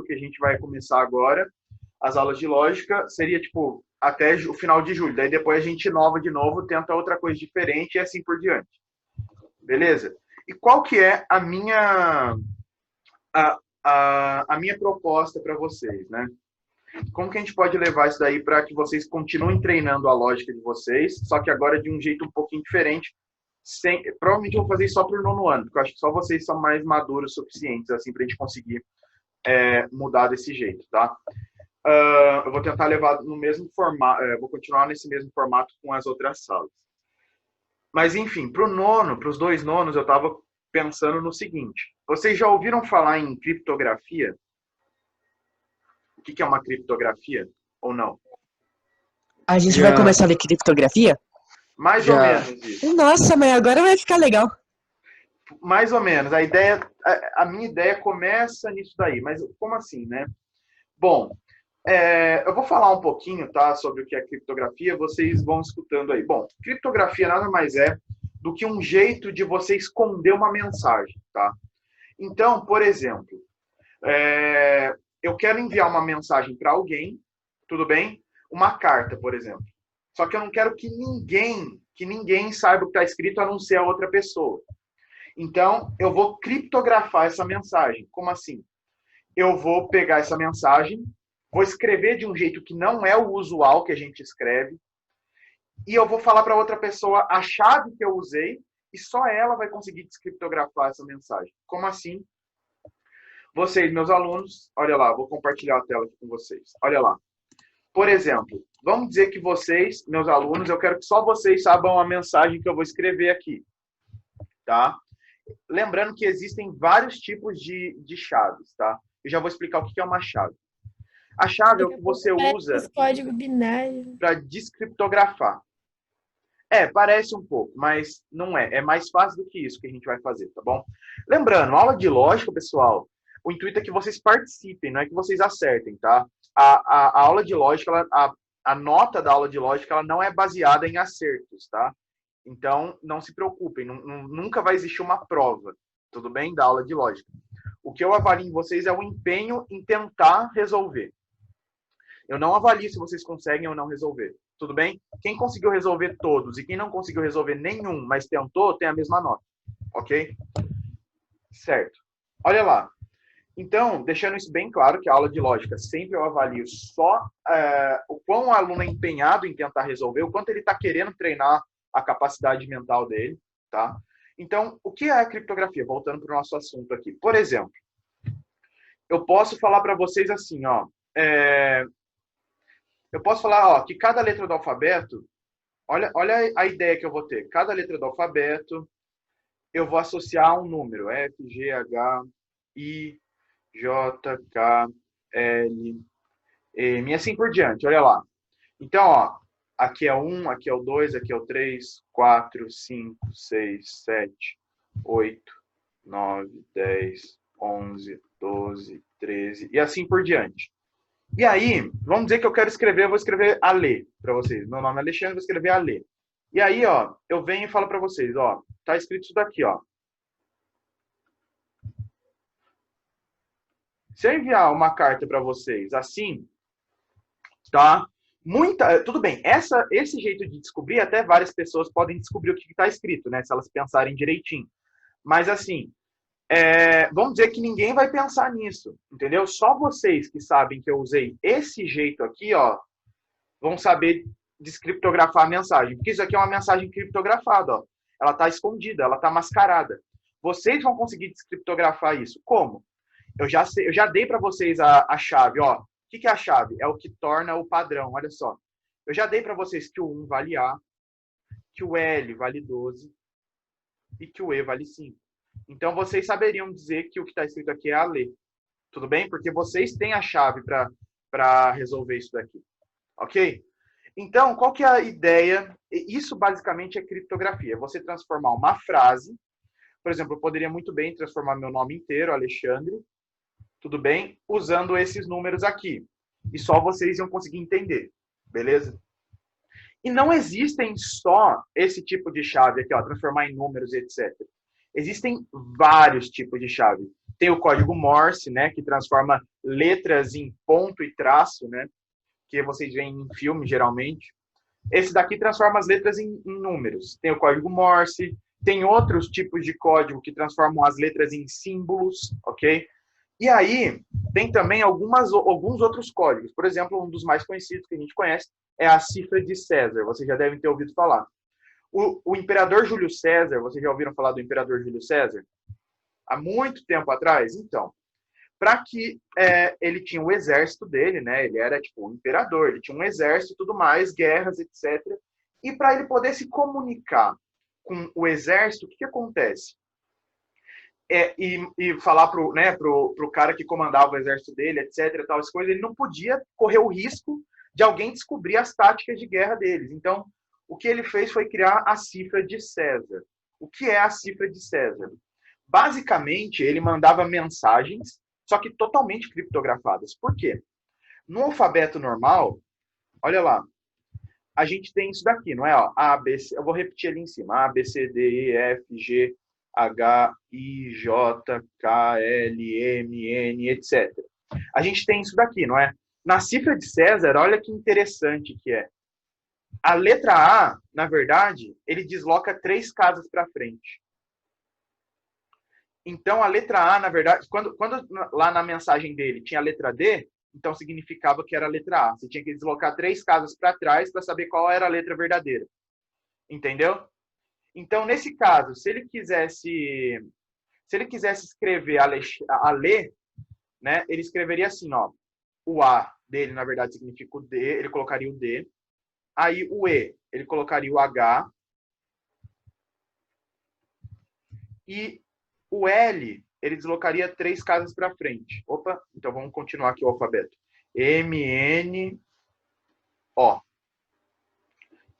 que a gente vai começar agora, as aulas de lógica, seria tipo até o final de julho. Daí depois a gente inova de novo, tenta outra coisa diferente e assim por diante. Beleza? E qual que é a minha proposta para vocês, né? Como que a gente pode levar isso daí para que vocês continuem treinando a lógica de vocês, só que agora de um jeito um pouquinho diferente. Provavelmente eu vou fazer isso só para o nono ano, porque eu acho que só vocês são mais maduros o suficientes assim, para a gente conseguir mudar desse jeito, tá? Eu vou tentar levar no mesmo formato, vou continuar nesse mesmo formato com as outras salas. Mas, enfim, para os 2 nonos, eu estava pensando no seguinte. Vocês já ouviram falar em criptografia? O que é uma criptografia ou não? A gente vai começar a ver criptografia? Mais ou menos isso. Nossa, mas agora vai ficar legal. Mais ou menos. A minha ideia começa nisso daí. Mas como assim, né? Bom, eu vou falar um pouquinho, tá, sobre o que é criptografia, vocês vão escutando aí. Bom, criptografia nada mais é do que um jeito de você esconder uma mensagem, tá? Então, por exemplo, eu quero enviar uma mensagem para alguém, tudo bem? Uma carta, por exemplo. Só que eu não quero que ninguém saiba o que está escrito a não ser a outra pessoa. Então, eu vou criptografar essa mensagem. Como assim? Eu vou pegar essa mensagem, vou escrever de um jeito que não é o usual que a gente escreve, e eu vou falar para outra pessoa a chave que eu usei, e só ela vai conseguir descriptografar essa mensagem. Como assim? Vocês, meus alunos, olha lá, vou compartilhar a tela aqui com vocês. Olha lá. Por exemplo, vamos dizer que vocês, meus alunos, eu quero que só vocês saibam a mensagem que eu vou escrever aqui. Tá? Lembrando que existem vários tipos de chaves, tá? Eu já vou explicar o que é uma chave. A chave é o que você usa código binário para descriptografar. Parece um pouco, mas não é. É mais fácil do que isso que a gente vai fazer, tá bom? Lembrando, aula de lógica, pessoal, o intuito é que vocês participem, não é que vocês acertem, tá? A aula de lógica, a nota da aula de lógica, ela não é baseada em acertos, tá? Então, não se preocupem, nunca vai existir uma prova, tudo bem? Da aula de lógica. O que eu avalio em vocês é o empenho em tentar resolver. Eu não avalio se vocês conseguem ou não resolver. Tudo bem? Quem conseguiu resolver todos e quem não conseguiu resolver nenhum, mas tentou, tem a mesma nota. Ok? Certo. Olha lá. Então, deixando isso bem claro, que a aula de lógica sempre eu avalio só o quão o aluno é empenhado em tentar resolver, o quanto ele está querendo treinar a capacidade mental dele, tá? Então, o que é a criptografia? Voltando para o nosso assunto aqui. Por exemplo, eu posso falar para vocês assim, ó. Eu posso falar, ó, que cada letra do alfabeto, olha a ideia que eu vou ter. Cada letra do alfabeto, eu vou associar a um número. F, G, H, I, J, K, L, M, e assim por diante. Olha lá. Então, ó, aqui é 1, aqui é o 2, aqui é o 3, 4, 5, 6, 7, 8, 9, 10, 11, 12, 13, e assim por diante. E aí, vamos dizer que eu quero escrever, eu vou escrever Alê para vocês. Meu nome é Alexandre, vou escrever Alê. E aí, ó, eu venho e falo para vocês, ó, tá escrito isso daqui, ó. Se eu enviar uma carta para vocês assim, tá? Tudo bem, esse jeito de descobrir, até várias pessoas podem descobrir o que está escrito, né? Se elas pensarem direitinho. Mas assim, vamos dizer que ninguém vai pensar nisso, entendeu? Só vocês que sabem que eu usei esse jeito aqui, ó, vão saber descriptografar a mensagem. Porque isso aqui é uma mensagem criptografada, ó. Ela está escondida, ela está mascarada. Vocês vão conseguir descriptografar isso. Como? Eu já dei para vocês a chave, ó. O que é a chave? É o que torna o padrão, olha só. Eu já dei para vocês que o 1 vale A, que o L vale 12 e que o E vale 5. Então, vocês saberiam dizer que o que está escrito aqui é Alê. Tudo bem? Porque vocês têm a chave para resolver isso daqui. Ok? Então, qual que é a ideia? Isso, basicamente, é criptografia. Você transformar uma frase. Por exemplo, eu poderia muito bem transformar meu nome inteiro, Alexandre, tudo bem? Usando esses números aqui. E só vocês iam conseguir entender. Beleza? E não existem só esse tipo de chave aqui, ó, transformar em números, etc. Existem vários tipos de chave. Tem o código Morse, né, que transforma letras em ponto e traço, né, que vocês veem em filme, geralmente. Esse daqui transforma as letras em números. Tem o código Morse, tem outros tipos de código que transformam as letras em símbolos, ok? E aí, tem também alguns outros códigos. Por exemplo, um dos mais conhecidos que a gente conhece é a cifra de César. Vocês já devem ter ouvido falar. O imperador Júlio César, vocês já ouviram falar do imperador Júlio César? Há muito tempo atrás? Então, para que ele tinha o exército dele, né? Ele era tipo um imperador, ele tinha um exército e tudo mais, guerras, etc. E para ele poder se comunicar com o exército, o que acontece? E falar pro cara que comandava o exército dele, etc, tal, as coisas, ele não podia correr o risco de alguém descobrir as táticas de guerra deles. Então, o que ele fez foi criar a cifra de César. O que é a cifra de César? Basicamente, ele mandava mensagens, só que totalmente criptografadas. Por quê? No alfabeto normal, olha lá, a gente tem isso daqui, não é? Ó, A, B, C, eu vou repetir ali em cima. A, B, C, D, E, F, G, H, I, J, K, L, M, N, etc. A gente tem isso daqui, não é? Na cifra de César, olha que interessante que é. A letra A, na verdade, ele desloca 3 casas para frente. Então, a letra A, na verdade, quando lá na mensagem dele tinha a letra D, então significava que era a letra A. Você tinha que deslocar 3 casas para trás para saber qual era a letra verdadeira. Entendeu? Então, nesse caso, se ele quisesse escrever Ale, né, ele escreveria assim, ó. O A dele, na verdade, significa o D, ele colocaria o D. Aí o E, ele colocaria o H. E o L, ele deslocaria 3 casas para frente. Opa, então vamos continuar aqui o alfabeto. M, N, O.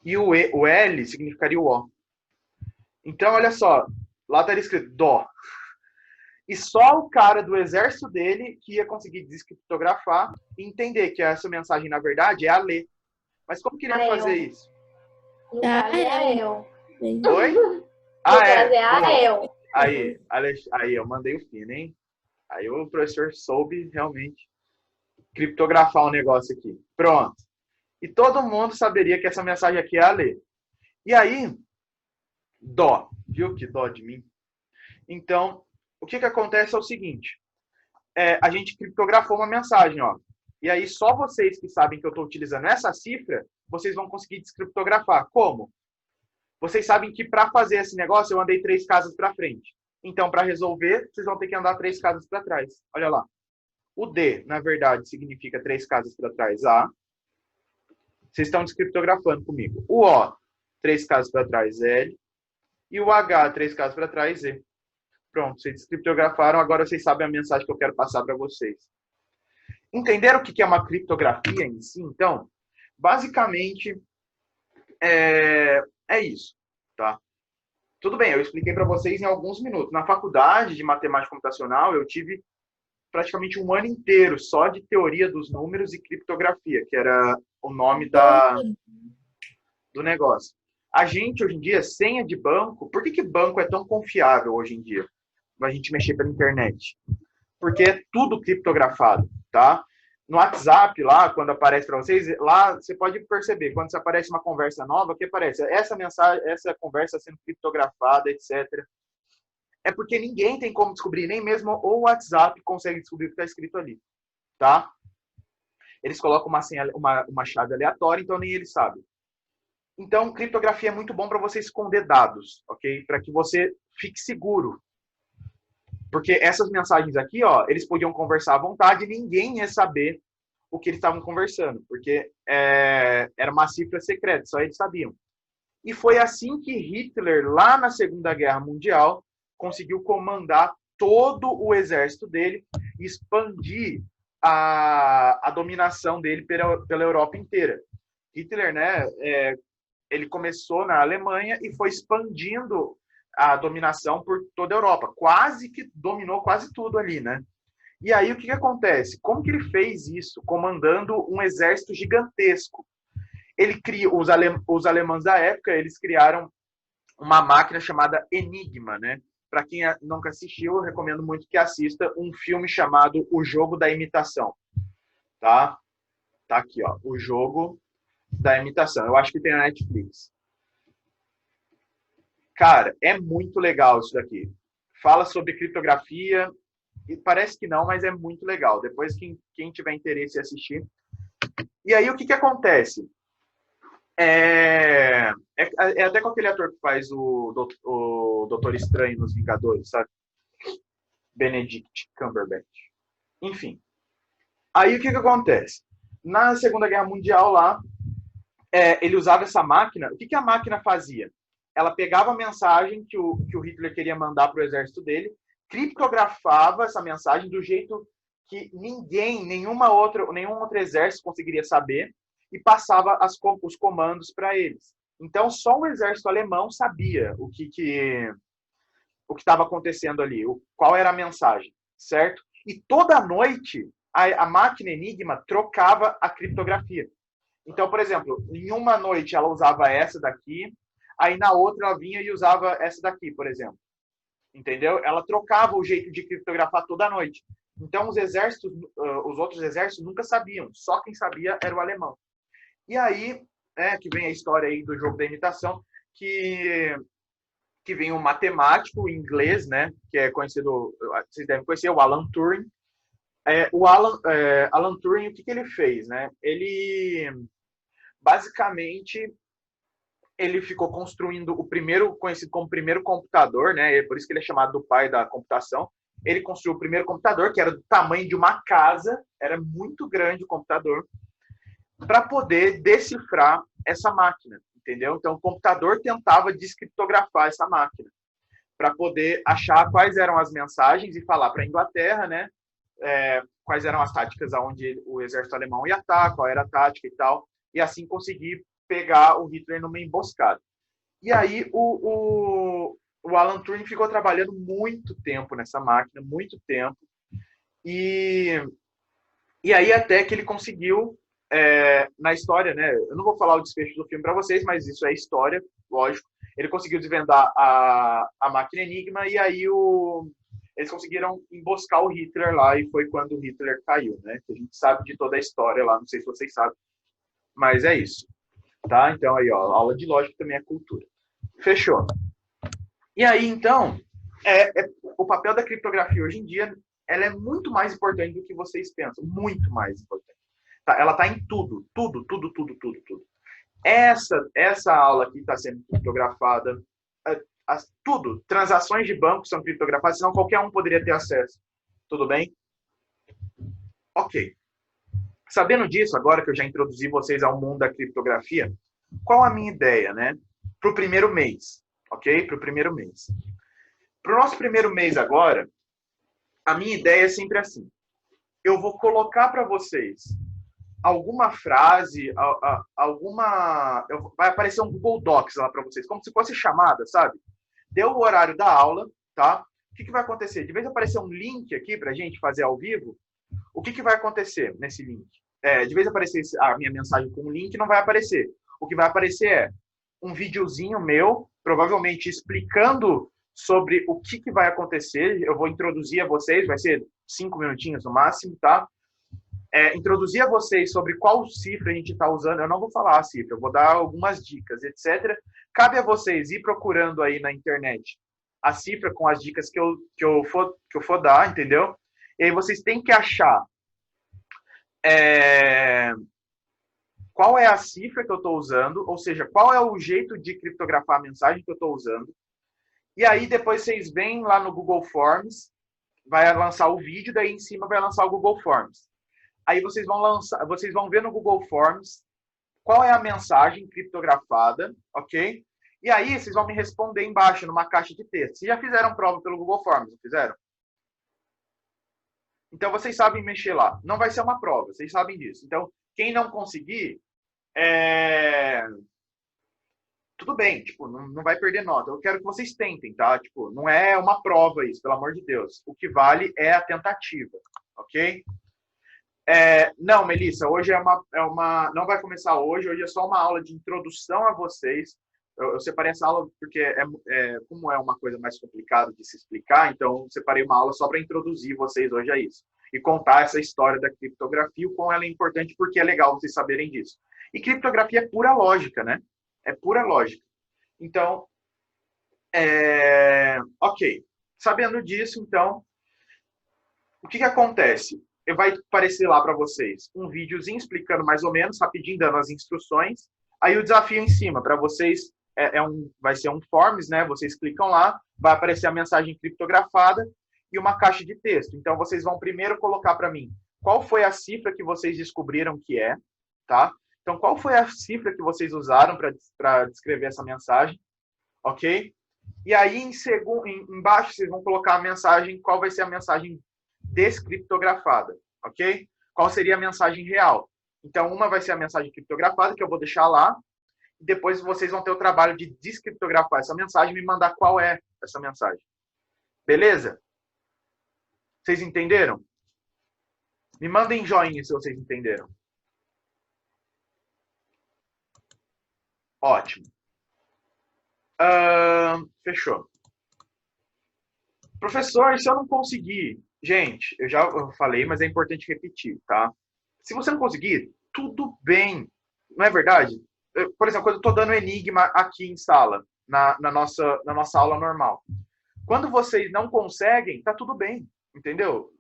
E o L significaria o O. Então, olha só, lá estaria escrito Dó. E só o cara do exército dele que ia conseguir descriptografar e entender que essa mensagem, na verdade, é a Lê. Mas como que ele ia fazer isso? No caso é eu. Oi? No caso é eu. Aí, eu mandei o fino, hein? Aí o professor soube realmente criptografar um negócio aqui. Pronto. E todo mundo saberia que essa mensagem aqui é a Lê. E aí, Dó. Viu que dó de mim? Então, o que acontece é o seguinte. A gente criptografou uma mensagem, ó. E aí, só vocês que sabem que eu estou utilizando essa cifra, vocês vão conseguir descriptografar. Como? Vocês sabem que para fazer esse negócio, eu andei 3 casas para frente. Então, para resolver, vocês vão ter que andar 3 casas para trás. Olha lá. O D, na verdade, significa 3 casas para trás, A. Vocês estão descriptografando comigo. O O, 3 casas para trás, L. E o H, 3 casas para trás, Z. Pronto, vocês descriptografaram, agora vocês sabem a mensagem que eu quero passar para vocês. Entenderam o que é uma criptografia em si, então? Basicamente, é isso, tá? Tudo bem, eu expliquei para vocês em alguns minutos. Na faculdade de matemática computacional, eu tive praticamente um ano inteiro só de teoria dos números e criptografia, que era o nome do negócio. A gente, hoje em dia, senha de banco... Por que banco é tão confiável hoje em dia? Pra gente mexer pela internet. Porque é tudo criptografado, tá? No WhatsApp, lá, quando aparece para vocês, lá você pode perceber, quando aparece uma conversa nova, o que aparece? Essa mensagem, essa conversa sendo criptografada, etc. É porque ninguém tem como descobrir, nem mesmo o WhatsApp consegue descobrir o que está escrito ali, tá? Eles colocam uma chave aleatória, então nem eles sabem. Então, criptografia é muito bom para você esconder dados, ok? Para que você fique seguro. Porque essas mensagens aqui, ó, eles podiam conversar à vontade e ninguém ia saber o que eles estavam conversando, porque era uma cifra secreta, só eles sabiam. E foi assim que Hitler, lá na Segunda Guerra Mundial, conseguiu comandar todo o exército dele e expandir a dominação dele pela Europa inteira. Hitler, né, ele começou na Alemanha e foi expandindo a dominação por toda a Europa. Quase que dominou quase tudo ali, né? E aí, o que acontece? Como que ele fez isso? Comandando um exército gigantesco. Ele cria, os alemães da época, eles criaram uma máquina chamada Enigma, né? para quem nunca assistiu, eu recomendo muito que assista um filme chamado O Jogo da Imitação. Tá? Tá aqui, ó. O Jogo da Imitação. Eu acho que tem na Netflix. Cara, é muito legal isso daqui. Fala sobre criptografia, e parece que não, mas é muito legal. Depois, quem tiver interesse em assistir. E aí, o que acontece? É até com aquele ator que faz o Doutor Estranho nos Vingadores, sabe? Benedict Cumberbatch. Enfim. Aí, o que acontece? Na Segunda Guerra Mundial, lá, ele usava essa máquina. O que a máquina fazia? Ela pegava a mensagem que o Hitler queria mandar para o exército dele, criptografava essa mensagem do jeito que nenhum outro exército conseguiria saber, e passava os comandos para eles. Então, só o exército alemão sabia o que estava acontecendo ali, qual era a mensagem, certo? E toda noite, a máquina Enigma trocava a criptografia. Então, por exemplo, em uma noite ela usava essa daqui, aí na outra ela vinha e usava essa daqui, por exemplo. Entendeu? Ela trocava o jeito de criptografar toda noite. Então, os outros exércitos nunca sabiam, só quem sabia era o alemão. E aí, que vem a história aí do Jogo da Imitação, que vem um matemático inglês, né, que é conhecido, vocês devem conhecer, o Alan Turing. O Alan Turing, o que ele fez, né? Ele, basicamente, ele ficou construindo o primeiro, conhecido como primeiro computador, né? Por isso que ele é chamado do pai da computação. Ele construiu o primeiro computador, que era do tamanho de uma casa, era muito grande o computador, para poder decifrar essa máquina, entendeu? Então, o computador tentava descriptografar essa máquina, para poder achar quais eram as mensagens e falar para a Inglaterra, né? Quais eram as táticas aonde o exército alemão ia estar, qual era a tática e tal, e assim conseguir pegar o Hitler numa emboscada. E aí o Alan Turing ficou trabalhando muito tempo nessa máquina, muito tempo, e aí até que ele conseguiu, na história, né? Eu não vou falar o desfecho do filme para vocês, mas isso é história, lógico. Ele conseguiu desvendar a máquina Enigma, e aí eles conseguiram emboscar o Hitler lá, e foi quando o Hitler caiu, né? A gente sabe de toda a história lá, não sei se vocês sabem, mas é isso. Tá? Então, aí, ó, aula de lógica também é cultura. Fechou. E aí, então, o papel da criptografia hoje em dia, ela é muito mais importante do que vocês pensam. Muito mais importante. Tá? Ela está em tudo. Tudo. Essa aula aqui está sendo criptografada. Tudo. Transações de banco são criptografadas, senão qualquer um poderia ter acesso. Tudo bem? Ok. Sabendo disso, agora que eu já introduzi vocês ao mundo da criptografia, qual a minha ideia, né? Para o primeiro mês, ok? Para o primeiro mês. Para o nosso primeiro mês agora, a minha ideia é sempre assim. Eu vou colocar para vocês alguma frase, vai aparecer um Google Docs lá para vocês, como se fosse chamada, sabe? Deu o horário da aula, tá? O que vai acontecer? De vez em aparecer um link aqui para a gente fazer ao vivo, o que vai acontecer nesse link? De vez em aparecer a minha mensagem com um link, não vai aparecer. O que vai aparecer é um videozinho meu, provavelmente explicando sobre o que vai acontecer. Eu vou introduzir a vocês, vai ser 5 minutinhos no máximo, tá? Introduzir a vocês sobre qual cifra a gente está usando. Eu não vou falar a cifra, eu vou dar algumas dicas, etc. Cabe a vocês ir procurando aí na internet a cifra com as dicas que eu for dar, entendeu? E aí vocês têm que achar qual é a cifra que eu estou usando, ou seja, qual é o jeito de criptografar a mensagem que eu estou usando. E aí depois vocês vêm lá no Google Forms, vai lançar o vídeo, daí em cima vai lançar o Google Forms. Aí vocês vão ver no Google Forms qual é a mensagem criptografada, ok? E aí vocês vão me responder embaixo, numa caixa de texto. Vocês já fizeram prova pelo Google Forms, não fizeram? Então, vocês sabem mexer lá. Não vai ser uma prova, vocês sabem disso. Então, quem não conseguir, tudo bem, tipo, não vai perder nota. Eu quero que vocês tentem, tá? Tipo, não é uma prova isso, pelo amor de Deus. O que vale é a tentativa, ok? Não, Melissa, hoje não vai começar hoje é só uma aula de introdução a vocês, Eu separei essa aula porque, como é uma coisa mais complicada de se explicar, então eu separei uma aula só para introduzir vocês hoje a isso. E contar essa história da criptografia, o quão ela é importante, porque é legal vocês saberem disso. E criptografia é pura lógica, né? É pura lógica. Então, ok. Sabendo disso, então, o que acontece? Vai aparecer lá para vocês um videozinho explicando mais ou menos, rapidinho, dando as instruções. Aí o desafio em cima, para vocês, vai ser um forms, né? Vocês clicam lá, vai aparecer a mensagem criptografada e uma caixa de texto. Então, vocês vão primeiro colocar para mim qual foi a cifra que vocês descobriram que é, tá? Então, qual foi a cifra que vocês usaram para descrever essa mensagem, ok? E aí, embaixo, vocês vão colocar a mensagem, qual vai ser a mensagem descriptografada, ok? Qual seria a mensagem real? Então, uma vai ser a mensagem criptografada, que eu vou deixar lá, e depois vocês vão ter o trabalho de descriptografar essa mensagem e me mandar qual é essa mensagem. Beleza? Vocês entenderam? Me mandem joinha se vocês entenderam. Ótimo. Fechou. Professor, se eu não conseguir... Gente, eu já falei, mas é importante repetir, tá? Se você não conseguir, tudo bem. Não é verdade? Por exemplo, quando eu estou dando enigma aqui em sala, na nossa aula normal. Quando vocês não conseguem, tá tudo bem, entendeu?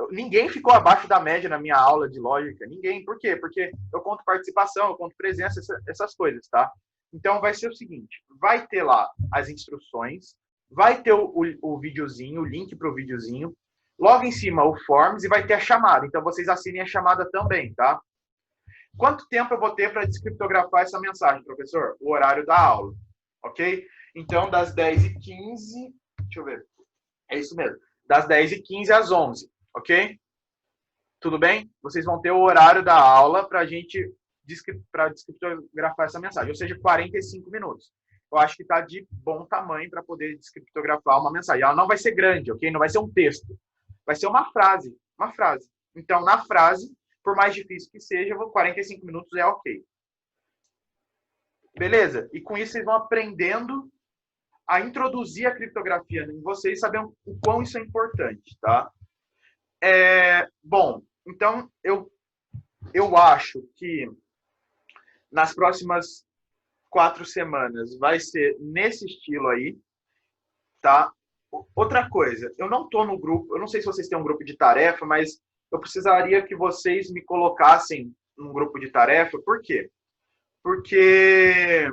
Ninguém ficou abaixo da média na minha aula de lógica. Ninguém. Por quê? Porque eu conto participação, eu conto presença, essas coisas, tá? Então, vai ser o seguinte. Vai ter lá as instruções, vai ter o videozinho, o link para o videozinho, logo em cima o forms e vai ter a chamada. Então, vocês assinem a chamada também, tá? Quanto tempo eu vou ter para descriptografar essa mensagem, professor? O horário da aula, ok? Então, das 10h15... Deixa eu ver. É isso mesmo. Das 10h15 às 11h, ok? Tudo bem? Vocês vão ter o horário da aula para descriptografar essa mensagem, ou seja, 45 minutos. Eu acho que está de bom tamanho para poder descriptografar uma mensagem. Ela não vai ser grande, ok? Não vai ser um texto. Vai ser uma frase. Uma frase. Então, na frase, por mais difícil que seja, 45 minutos é ok. Beleza? E com isso, vocês vão aprendendo a introduzir a criptografia em vocês, sabendo o quão isso é importante, tá? Bom, então, eu acho que nas próximas 4 semanas vai ser nesse estilo aí, tá? Outra coisa, eu não tô no grupo, eu não sei se vocês têm um grupo de tarefa, mas eu precisaria que vocês me colocassem num grupo de tarefa. Por quê? Porque...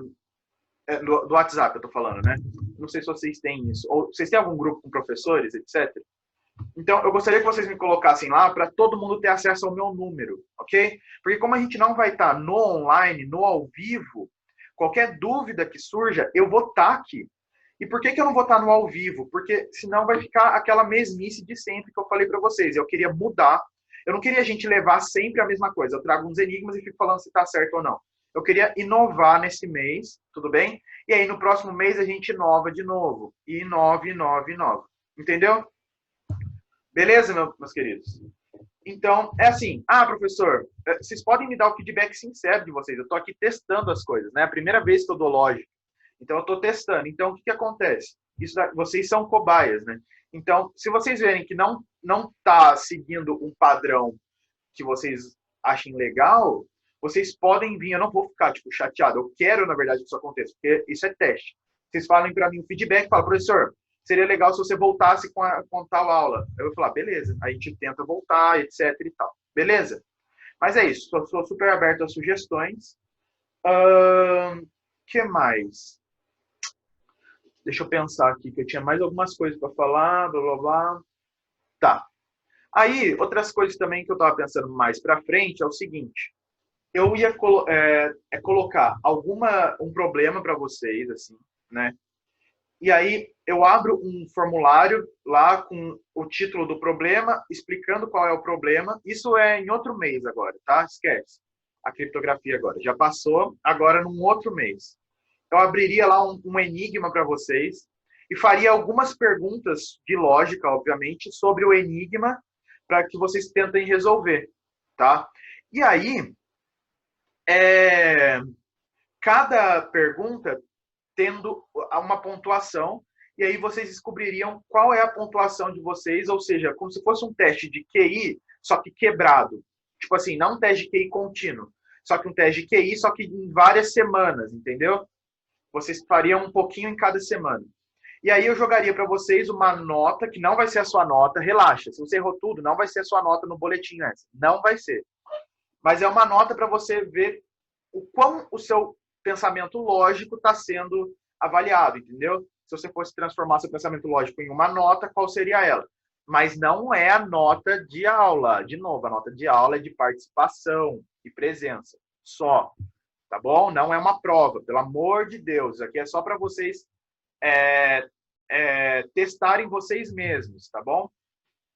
do WhatsApp eu tô falando, né? Não sei se vocês têm isso. Ou vocês têm algum grupo com professores, etc. Então, eu gostaria que vocês me colocassem lá para todo mundo ter acesso ao meu número, ok? Porque como a gente não vai estar no online, no ao vivo, qualquer dúvida que surja, eu vou estar aqui. E por que eu não vou estar no ao vivo? Porque senão vai ficar aquela mesmice de sempre que eu falei para vocês. Eu queria mudar. Eu não queria a gente levar sempre a mesma coisa. Eu trago uns enigmas e fico falando se está certo ou não. Eu queria inovar nesse mês, tudo bem? E aí no próximo mês a gente inova de novo. E inova. Entendeu? Beleza, meus queridos? Então, é assim. Professor, vocês podem me dar o feedback sincero de vocês. Eu estou aqui testando as coisas, né? É a primeira vez que eu dou lógica. Então, eu estou testando. Então, o que acontece? Vocês são cobaias, né? Então, se vocês verem que não está seguindo um padrão que vocês achem legal, vocês podem vir. Eu não vou ficar, chateado. Eu quero, na verdade, que isso aconteça, porque isso é teste. Vocês falem para mim o feedback, falam, professor, seria legal se você voltasse com tal aula. Eu vou falar, beleza. Aí a gente tenta voltar, etc e tal. Beleza? Mas é isso. Sou super aberto a sugestões. Que mais? Deixa eu pensar aqui, que eu tinha mais algumas coisas para falar, blá, blá, blá. Tá. Aí, outras coisas também que eu estava pensando mais para frente é o seguinte. Eu ia colocar um problema para vocês, assim, né? E aí, eu abro um formulário lá com o título do problema, explicando qual é o problema. Isso é em outro mês agora, tá? Esquece. A criptografia agora. Já passou, agora num outro mês. Eu abriria lá um enigma para vocês e faria algumas perguntas de lógica, obviamente, sobre o enigma para que vocês tentem resolver, tá? E aí, cada pergunta tendo uma pontuação, e aí vocês descobririam qual é a pontuação de vocês, ou seja, como se fosse um teste de QI, só que quebrado. Tipo assim, não um teste de QI contínuo, só que um teste de QI, só que em várias semanas, entendeu? Vocês fariam um pouquinho em cada semana. E aí eu jogaria para vocês uma nota, que não vai ser a sua nota, relaxa, se você errou tudo, não vai ser a sua nota no boletim essa, não vai ser. Mas é uma nota para você ver o quão o seu pensamento lógico está sendo avaliado, entendeu? Se você fosse transformar seu pensamento lógico em uma nota, qual seria ela? Mas não é a nota de aula. De novo, a nota de aula é de participação e presença. Só. Tá bom? Não é uma prova, pelo amor de Deus. Aqui é só para vocês testarem vocês mesmos, tá bom?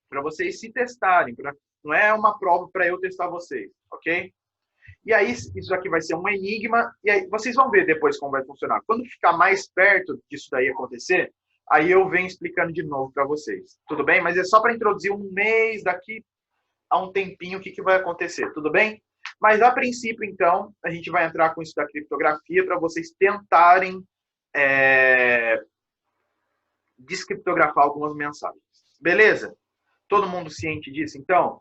Para vocês se testarem. Não é uma prova para eu testar vocês, ok? E aí, isso aqui vai ser um enigma, e aí vocês vão ver depois como vai funcionar. Quando ficar mais perto disso daí acontecer, aí eu venho explicando de novo para vocês. Tudo bem? Mas é só para introduzir um mês daqui a um tempinho o que vai acontecer. Tudo bem? Mas, a princípio, então, a gente vai entrar com isso da criptografia para vocês tentarem descriptografar algumas mensagens. Beleza? Todo mundo ciente disso, então?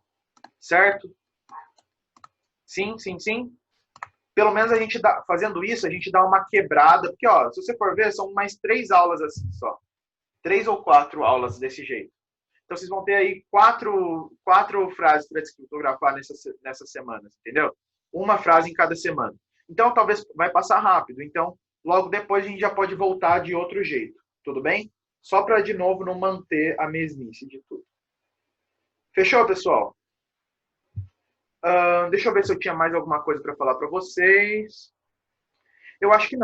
Certo? Sim, sim, sim. Pelo menos a gente fazendo isso, a gente dá uma quebrada. Porque, ó, se você for ver, são mais 3 aulas assim só. 3 ou 4 aulas desse jeito. Então, vocês vão ter aí quatro frases para descriptografar nessas semanas, entendeu? Uma frase em cada semana. Então, talvez vai passar rápido. Então, logo depois a gente já pode voltar de outro jeito. Tudo bem? Só para, de novo, não manter a mesmice de tudo. Fechou, pessoal? Deixa eu ver se eu tinha mais alguma coisa para falar para vocês. Eu acho que não.